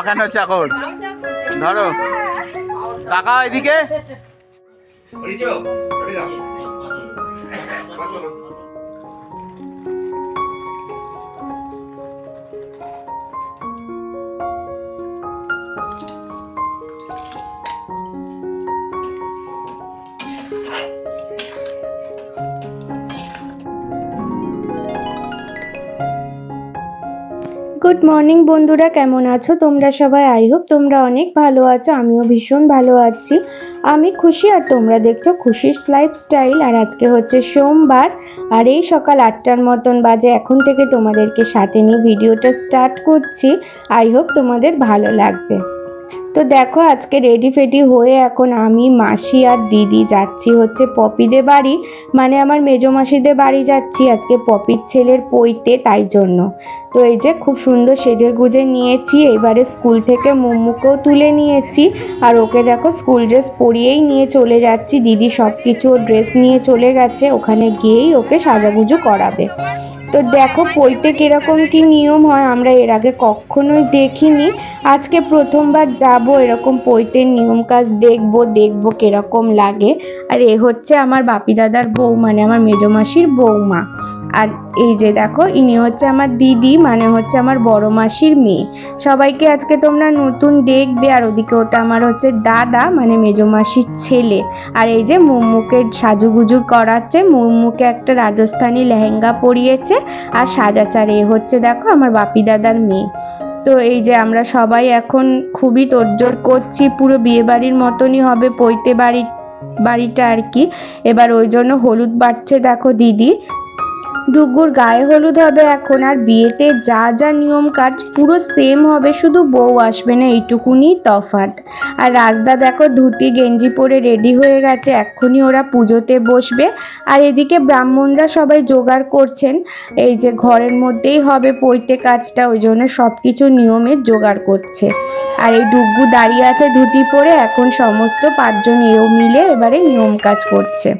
কেন চাকর? ধরো কাকা এদিকে। গুড মর্নিং বন্ধুরা, কেমন আছো তোমরা সবাই? আই হোপ তোমরা অনেক ভালো আছো। আমিও ভীষণ ভালো আছি। আমি খুশি আর তোমরা দেখছো খুশির লাইফস্টাইল। আর আজকে হচ্ছে সোমবার আর এই সকাল 8টার মতন বাজে। এখন থেকে তোমাদেরকে সাথে নিয়ে ভিডিওটা স্টার্ট করছি। আই হোপ তোমাদের ভালো লাগবে। তো দেখো আজকে রেডি ফেডি হয়ে এখন আমি, মাসি আর দিদি যাচ্ছি হচ্ছে পপিদের বাড়ি, মানে আমার মেজো মাসিদের বাড়ি যাচ্ছি আজকে পপির ছেলের পৈতে, তাই জন্য। তো এই যে খুব সুন্দর সেজে গুজে নিয়েছি, এবারে স্কুল থেকে মোমোকেও তুলে নিয়েছি আর ওকে দেখো স্কুল ড্রেস পরিয়েই নিয়ে চলে যাচ্ছি। দিদি সব কিছু ড্রেস নিয়ে চলে গেছে, ওখানে গিয়েই ওকে সাজাগুজু করাবে। তো দেখো পৈতে কিরকম কি নিয়ম হয় আমরা এর আগে কখনোই দেখিনি, আজকে প্রথমবার যাব এরকম পৈতের নিয়ম কাজ দেখবো কিরকম লাগে। আর এ হচ্ছে আমার বাপি দাদার বউ, মানে আমার মেজো মাসির বৌমা। আর এই যে দেখো ইনি হচ্ছে আমার দিদি, মানে হচ্ছে আমার বড় মাসির মেয়ে। সবাইকে আজকে তোমরা নতুন দেখবে। আর ওদিকে ওটা আমার হচ্ছে দাদা, মানে মেজো মাসির ছেলে। আর এই যে মুম্মুকে সাজুগুজু করাচ্ছে, মুম্মুকে একটা রাজস্থানী লেহেঙ্গা পরিয়েছে আর সাজাচার। এ হচ্ছে দেখো আমার বাপি দাদার মেয়ে। তো এই যে আমরা সবাই এখন খুবই তোড়জোড় করছি, পুরো বিয়ে বাড়ির মতনই হবে পৈতে বাড়িটা আর কি। এবার ওই জন্য হলুদ বাটছে দেখো দিদি। ডুগুর গায়ে হলুদ হবে এখন। আর বিয়েতে যা যা নিয়ম কাজ পুরো সেম হবে, শুধু বউ আসবে না, এইটুকুনি তফাৎ। আর রাজদা দেখো ধুতি গেঞ্জি পরে রেডি হয়ে গেছে, এক্ষুনি ওরা পুজোতে বসবে। আর এদিকে ব্রাহ্মণরা সবাই জোগাড় করছেন, এই যে ঘরের মধ্যেই হবে পৈতে কাজটা, ওই জন্য সব কিছু নিয়মের জোগাড় করছে। আর এই ডুগু দাঁড়িয়ে আছে ধুতি পরে, এখন সমস্ত 5জন এও মিলে এবারে নিয়ম কাজ করছে।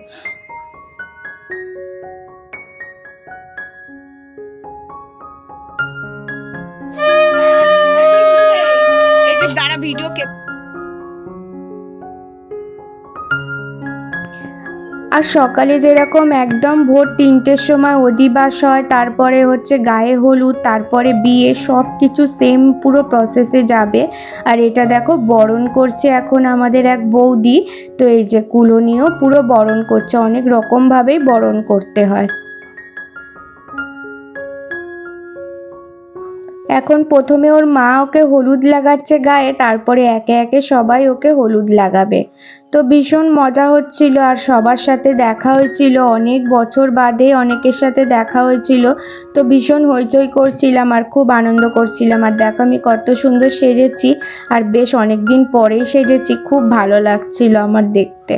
আর সকালে যেরকম একদম ভোর 3টের সময় অধিবাস হয়, তারপরে হচ্ছে গায়ে হলুদ, তারপরে বিয়ে, সব কিছু সেম পুরো প্রসেসে যাবে। আর এটা দেখো বরণ করছে এখন আমাদের এক বৌদি। তো এই যে কুলোনিও পুরো বরণ করছে, অনেক রকমভাবেই বরণ করতে হয়। এখন প্রথমে ওর মা ওকে হলুদ লাগাচ্ছে গায়ে, তারপরে একে একে সবাই ওকে হলুদ লাগাবে। তো ভীষণ মজা হচ্ছিল আর সবার সাথে দেখা হয়েছিল, অনেক বছর বাদে অনেকের সাথে দেখা হয়েছিল। তো ভীষণ হইচই করছিলাম আর খুব আনন্দ করছিলাম। আর দেখো আমি কত সুন্দর সেজেছি, আর বেশ অনেকদিন পরেই সেজেছি, খুব ভালো লাগছিল আমার দেখতে।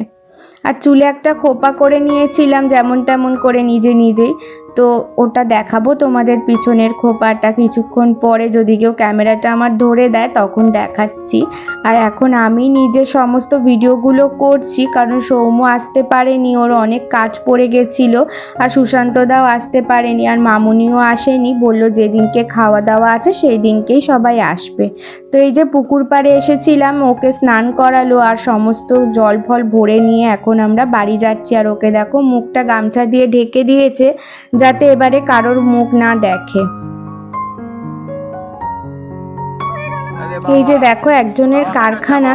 আর চুলে একটা খোপা করে নিয়েছিলাম যেমন তেমন করে নিজেই। তো ওটা দেখাবো তোমাদের, পিছনের খোপাটা কিছুক্ষণ পরে, যদি কেউ ক্যামেরাটা আমার ধরে দেয় তখন দেখাচ্ছি। আর এখন আমি নিজে সমস্ত ভিডিওগুলো করছি, কারণ সৌম্য আসতে পারেনি, ওর অনেক কাজ পড়ে গেছিল। আর সুশান্তদাও আসতে পারেনি, আর মামুনিও আসেনি, বলল যেদিনকে খাওয়া দাওয়া আছে সেই দিনকেই সবাই আসবে। তো এই যে পুকুর পাড়ে এসেছিলাম, ওকে স্নান করালো আর সমস্ত জল ফল ভরে নিয়ে এখন আমরা বাড়ি যাচ্ছি। আর ওকে দেখো মুখটা গামছা দিয়ে ঢেকে দিয়েছে, যাতে এবারে কারোর মুখ না দেখে। এই যে দেখো একজনের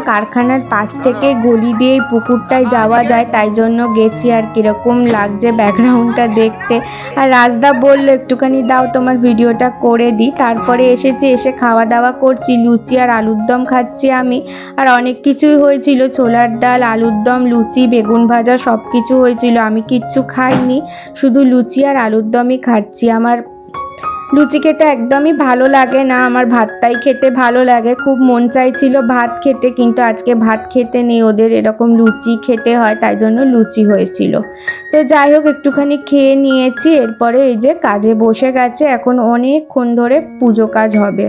কারখানার পাশ থেকে গলি দিয়ে এই পুকুরটায় যাওয়া যায়, তাই জন্য গেছি। আর কিরকম লাগছে ব্যাকগ্রাউন্ডটা দেখতে। আর রাজদা বললো একটুখানি দাও তোমার ভিডিওটা করে দিই। তারপরে এসেছি, এসে খাওয়া দাওয়া করছি, লুচি আর আলুর দম খাচ্ছি আমি। আর অনেক কিছুই হয়েছিল, ছোলার ডাল, আলুর দম, লুচি, বেগুন ভাজা, সব কিছু হয়েছিল। আমি কিচ্ছু খাইনি, শুধু লুচি আর আলুর দমই খাচ্ছি। আমার লুচি খেতে একদমই ভালো লাগে না, আমার ভাতটাই খেতে ভালো লাগে। খুব মন চাইছিল ভাত খেতে, কিন্তু আজকে ভাত খেতে নেই, ওদের এরকম লুচি খেতে হয়, তাই জন্য লুচি হয়েছিল। তো যাই হোক একটুখানি খেয়ে নিয়েছি, এরপরে এই যে কাজে বসে গেছে, এখন অনেকক্ষণ ধরে পুজো কাজ হবে।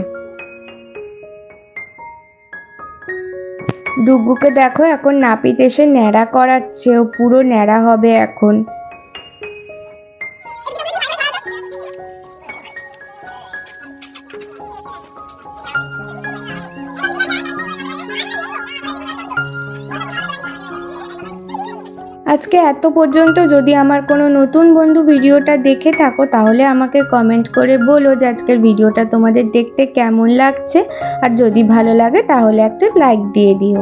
ডুগুকে দেখো এখন নাপিত এসে ন্যাড়া করাচ্ছে, ও পুরো ন্যাড়া হবে এখন। আজকে এত পর্যন্ত। যদি আমার কোনো নতুন বন্ধু ভিডিওটা দেখে থাকো তাহলে আমাকে কমেন্ট করে বলো যে আজকের ভিডিওটা তোমাদের দেখতে কেমন লাগছে, আর যদি ভালো লাগে তাহলে একটা লাইক দিয়ে দিও।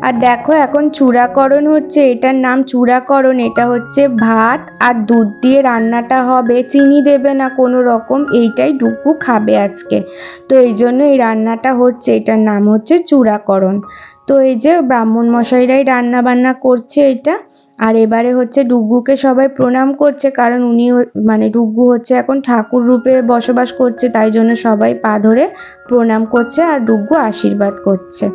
আর দেখো এখন চূড়াকরণ হচ্ছে, এটার নাম চূড়াকরণ। এটা হচ্ছে ভাত আর দুধ দিয়ে রান্নাটা হবে, চিনি দেবে না কোনো রকম, এইটাই ডুগু খাবে আজকে। তো এই জন্য এই রান্নাটা হচ্ছে, এটার নাম হচ্ছে চূড়াকরণ। তো এই যে ব্রাহ্মণ মশাইরাই রান্না বান্না করছে এটা। আর এবারে হচ্ছে ডুগুকে সবাই প্রণাম করছে, কারণ উনি মানে ডুগু হচ্ছে এখন ঠাকুর রূপে বসবাস করছে, তাই জন্য সবাই পা ধরে প্রণাম করছে আর ডুগু আশীর্বাদ করছে।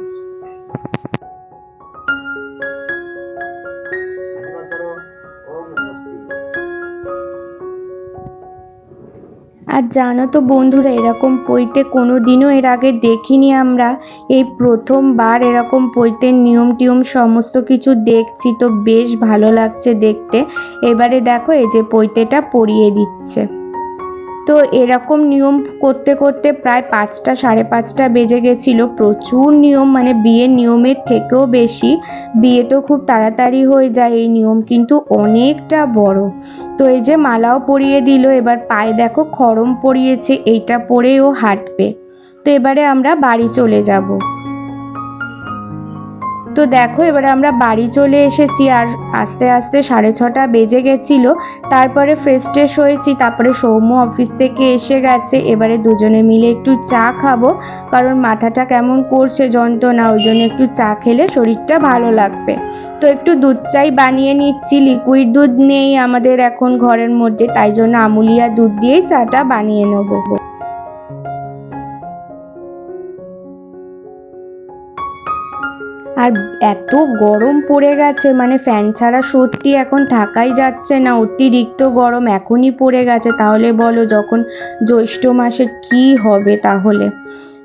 আর জানো তো বন্ধুরা, এরকম পৈতে কোনো দিনও এর আগে দেখিনি আমরা, এই প্রথমবার এরকম পৈতের নিয়ম টিয়ম সমস্ত কিছু দেখছি, তো বেশ ভালো লাগছে দেখতে। এবারে দেখো এই যে পৈতেটা পরিয়ে দিচ্ছে। তো এরকম নিয়ম করতে করতে প্রায় 5টা 5:30 বেজে গেছিল। প্রচুর নিয়ম, মানে বিয়ের নিয়মের থেকেও বেশি। বিয়ে তো খুব তাড়াতাড়ি হয়ে যায়, এই নিয়ম কিন্তু অনেকটা বড়। তো এই যে মালাও পরিয়ে দিল, এবার পায়ে দেখো খড়ম পরিয়েছে, এইটা পরেই ও হাঁটবে। তো এবারে আমরা বাড়ি চলে যাব। তো দেখো এবারে আমরা বাড়ি চলে এসেছি, আর আস্তে আস্তে 6:30 বেজে গেছিল। তারপরে ফ্রেশ ট্রেশ হয়েছি, তারপরে সৌম্য অফিস থেকে এসে গেছে। এবারে দুজনে মিলে একটু চা খাবো, কারণ মাথাটা কেমন করছে যন্ত্রণা, ওই জন্য একটু চা খেলে শরীরটা ভালো লাগবে। তো একটু দুধ চাই বানিয়ে নিচ্ছি, লিকুইড দুধ নেই আমাদের এখন ঘরের মধ্যে, তাই জন্য আমুলিয়া দুধ দিয়েই চাটা বানিয়ে নেবো। আর এত গরম পড়ে গেছে, মানে ফ্যান ছাড়া সত্যি এখন থাকাই যাচ্ছে না, অতিরিক্ত গরম এখনই পড়ে গেছে, তাহলে বলো যখন জ্যৈষ্ঠ মাসে কি হবে তাহলে।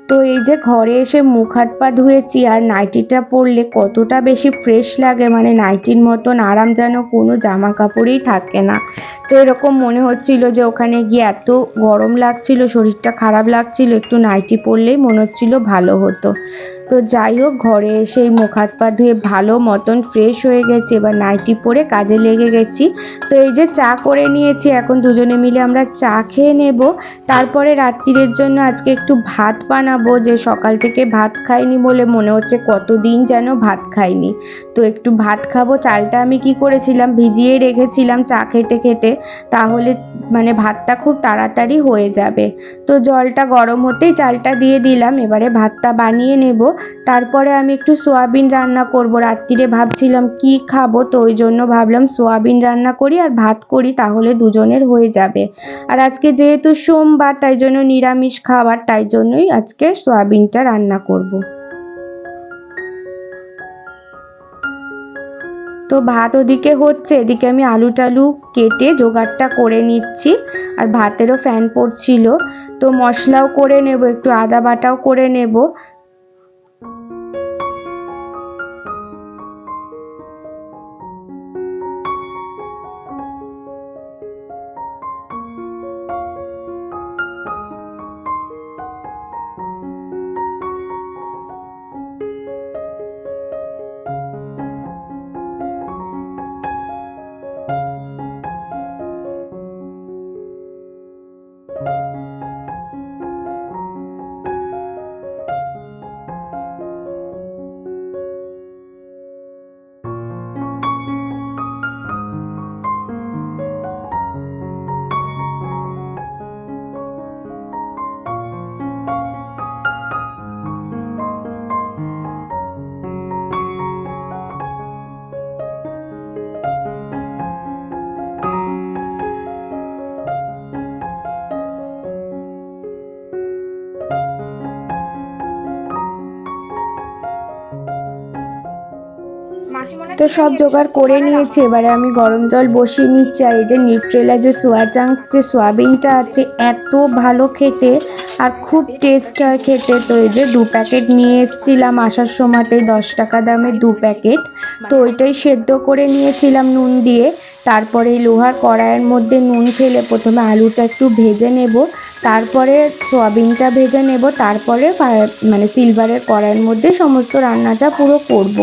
তো এই যে ঘরে এসে মুখ হাত পা ধুয়েছি, আর নাইটিটা পরলে কতটা বেশি ফ্রেশ লাগে, মানে নাইটির মতন আরাম যেন কোনো জামা কাপড়েই থাকে না। তো এরকম মনে হচ্ছিল যে ওখানে গিয়ে এত গরম লাগছিল, শরীরটা খারাপ লাগছিল, একটু নাইটি পরলেই মনে হচ্ছিল ভালো হতো। তো যাই হোক, ঘরে এসে এই মুখ হাত পা ধুয়ে ভালো মতন ফ্রেশ হয়ে গেছে, এবার নাইটি পরে কাজে লেগে গেছি। তো এই যে চা করে নিয়েছি, এখন দুজনে মিলে আমরা চা খেয়ে নেব। তারপরে রাত্রিরের জন্য আজকে একটু ভাত বানাবো, যে সকাল থেকে ভাত খাইনি বলে মনে হচ্ছে কতদিন যেন ভাত খাইনি। তো একটু ভাত খাবো। চালটা আমি কি করেছিলাম, ভিজিয়ে রেখেছিলাম চা খেতে খেতে, তাহলে মানে ভাতটা খুব তাড়াতাড়ি হয়ে যাবে। তো জলটা গরম হতেই চালটা দিয়ে দিলাম, এবারে ভাতটা বানিয়ে নেব। তারপরে আমি একটু সোয়াবিন রান্না করব, রাত্রিরে ভাবছিলাম কি খাবো, তো ওই জন্য ভাবলাম সোয়াবিন রান্না করি আর ভাত করি, তাহলে দুজনের হয়ে যাবে। আর আজকে যেহেতু সোমবার, তাই জন্য নিরামিষ খাবার, তাই জন্যই আজকে সোয়াবিনটা রান্না করব। তো ভাত ওদিকে হচ্ছে, এদিকে আমি আলু টালু কেটে জোগাড়টা করে নিচ্ছি, আর ভাতেরও ফ্যান পড়ছিল। তো মশলাও করে নেব, একটু আদা বাটাও করে নেব। তো সব জোগাড় করে নিয়েছি, এবারে আমি গরম জল বসিয়ে নিচ্ছি। আর এই যে নিউট্রেলা যে সোয়া চাংস যে সোয়াবিনটা আছে, এত ভালো খেতে আর খুব টেস্ট হয় খেতে। তো এই যে 2 প্যাকেট নিয়ে এসেছিলাম আসার সময়তে, 10 টাকা দামের 2 প্যাকেট। তো ওইটাই সেদ্ধ করে নিয়েছিলাম নুন দিয়ে। তারপরে এই লোহার কড়াইয়ের মধ্যে নুন ফেলে প্রথমে আলুটা একটু ভেজে নেব, তারপরে সোয়াবিনটা ভেজে নেব, তারপরে মানে সিলভারের কড়াইয়ের মধ্যে সমস্ত রান্নাটা পুরো করব।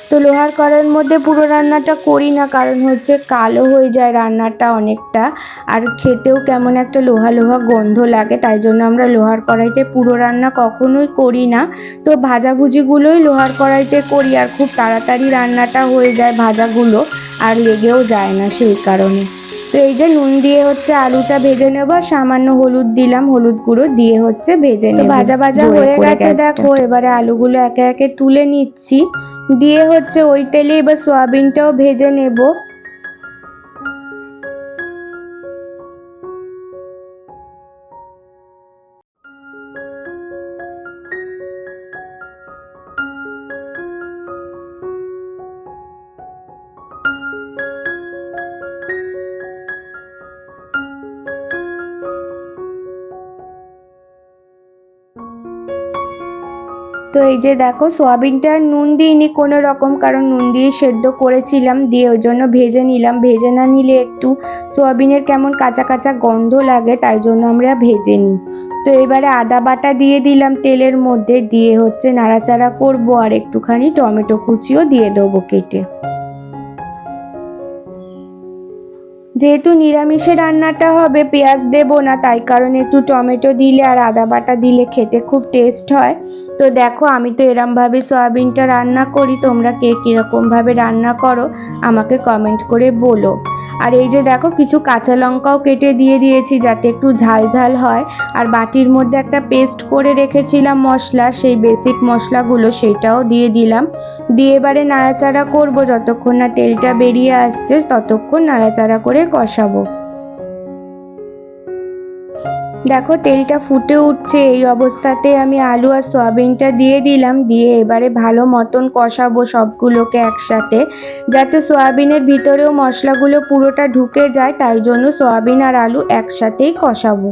তো লোহার কড়াইয়ের মধ্যে পুরো রান্নাটা করি না, কারণ হচ্ছে কালো হয়ে যায় রান্নাটা অনেকটা, আর খেতেও কেমন একটা লোহা লোহা গন্ধ লাগে, তাই জন্য আমরা লোহার কড়াইতে পুরো রান্না কখনোই করি না। তো ভাজাভুজিগুলোই লোহার কড়াইতে করি, আর খুব তাড়াতাড়ি রান্নাটা হয়ে যায় ভাজাগুলো, আর লেগেও যায় না সেই কারণে। তো এই যে নুন দিয়ে হচ্ছে আলুটা ভেজে নেব, সামান্য হলুদ দিলাম, হলুদ গুঁড়ো দিয়ে হচ্ছে ভেজে নেব। ভাজা ভাজা হয়ে গেছে দেখো, এবারে আলুগুলো একে একে তুলে নিচ্ছি, দিয়ে হচ্ছে ওই তেলে এবার সয়াবিনটাও ভেজে নেব। তো এই যে দেখো, সোয়াবিনটা নুন দিইনি কোনো রকম, কারণ নুন দিয়ে সেদ্ধ করেছিলাম, দিয়ে ওই জন্য ভেজে নিলাম। ভেজে না নিলে একটু সোয়াবিনের কেমন কাঁচা কাঁচা গন্ধ লাগে, তাই জন্য আমরা ভেজে নিই। তো এবারে আদা বাটা দিয়ে দিলাম তেলের মধ্যে, দিয়ে হচ্ছে নাড়াচাড়া করব, আর একটুখানি টমেটো কুচিও দিয়ে দেবো কেটে। যেহেতু নিরামিষে রান্নাটা হবে, পেঁয়াজ দেব না, তাই কারণে একটু টমেটো দিলে আর আদা বাটা দিলে খেতে খুব টেস্ট হয়। তো দেখো, আমি তো এরমভাবে সয়াবিনটা রান্না করি, তোমরা কে কীরকমভাবে রান্না করো আমাকে কমেন্ট করে বলো। আর এই যে দেখো, কিছু কাঁচা লঙ্কাও কেটে দিয়ে দিয়েছি যাতে একটু ঝাল ঝাল হয়। আর বাটির মধ্যে একটা পেস্ট করে রেখেছিলাম মশলা, সেই বেসিক মশলাগুলো সেটাও দিয়ে দিলাম। দিয়ে এবারে নাড়াচাড়া করব, যতক্ষণ না তেলটা বেরিয়ে আসছে ততক্ষণ নাড়াচাড়া করে কষাবো। দেখো, তেলটা ফুটে উঠছে, এই অবস্থাতে আমি আলু আর সয়াবিনটা দিয়ে দিলাম, দিয়ে এবারে ভালো মতন কষাবো সবগুলোকে একসাথে, যাতে সয়াবিনের ভিতরেও মশলাগুলো পুরোটা ঢুকে যায়, তাই জন্য সয়াবিন আর আলু একসাথেই কষাবো।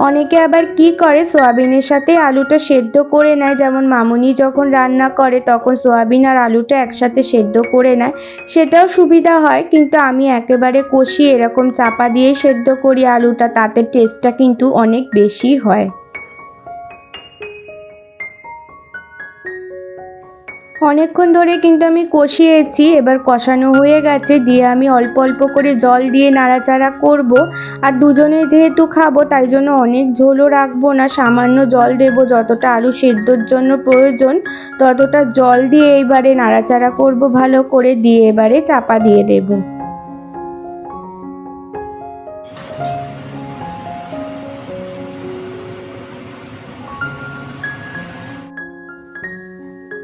অনেকে আবার কি করে, সোয়াবিনের সাথে আলুটা সেদ্ধ করে নেয়, যেমন মামুনি যখন রান্না করে তখন সোয়াবিন আর আলুটা একসাথে সেদ্ধ করে নেয়, সেটাও সুবিধা হয়, কিন্তু আমি একেবারে কষিয়ে এরকম চাপা দিয়ে সেদ্ধ করি আলুটা, তাতে টেস্টটা কিন্তু অনেক বেশি হয়। অনেকক্ষণ ধরে কিন্তু আমি কষিয়েছি, এবার কষানো হয়ে গেছে, দিয়ে আমি অল্প অল্প করে জল দিয়ে নাড়াচাড়া করব। আর দুজনে যেহেতু খাবো তাই জন্য অনেক ঝোলও রাখবো না, সামান্য জল দেব, যতটা আলু সেদ্ধর জন্য প্রয়োজন ততটা জল দিয়ে এবারে নাড়াচাড়া করব ভালো করে, দিয়ে এবারে চাপা দিয়ে দেব।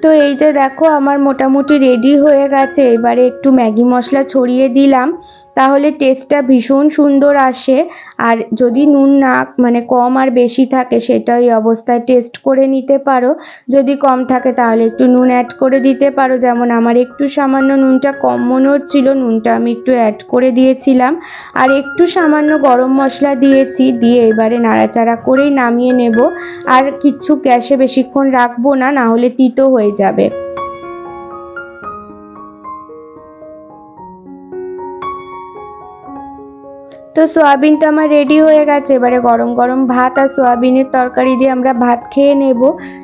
তো এই যে দেখো, আমার মোটামুটি রেডি হয়ে গেছে, এবারে একটু ম্যাগি মশলা ছড়িয়ে দিলাম, তাহলে টেস্টটা ভীষণ সুন্দর আসে। আর যদি নুন না কম আর বেশি থাকে সেটা এই অবস্থায় টেস্ট করে নিতে পারো, যদি কম থাকে তাহলে একটু নুন অ্যাড করে দিতে পারো, যেমন আমার একটু সামান্য নুনটা কম মনে হচ্ছিল, নুনটা আমি একটু অ্যাড করে দিয়েছিলাম। আর একটু সামান্য গরম মশলা দিয়েছি, দিয়ে এবারে নাড়াচাড়া করেই নামিয়ে নেব। আর কিচ্ছু গ্যাসে বেশিক্ষণ রাখবো না, না হলে তিতো হয়ে যাবে। তো সোয়াবিনটা আমার রেডি হয়ে গেছে, এবারে গরম গরম ভাত আর সোয়াবিনের তরকারি দিয়ে আমরা ভাত খেয়ে নেব।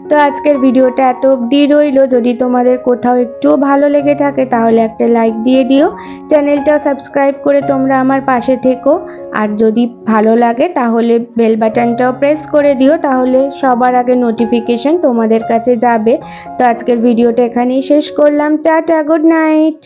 তো আজকের ভিডিওটা এত অবধি রইল, যদি তোমাদের কোথাও একটুও ভালো লেগে থাকে তাহলে একটা লাইক দিয়ে দিও, চ্যানেলটা সাবস্ক্রাইব করে তোমরা আমার পাশে থেকো। আর যদি ভালো লাগে তাহলে বেল বাটনটাও প্রেস করে দিও, তাহলে সবার আগে নোটিফিকেশন তোমাদের কাছে যাবে। তো আজকের ভিডিওটা এখানেই শেষ করলাম, টাটা, গুড নাইট।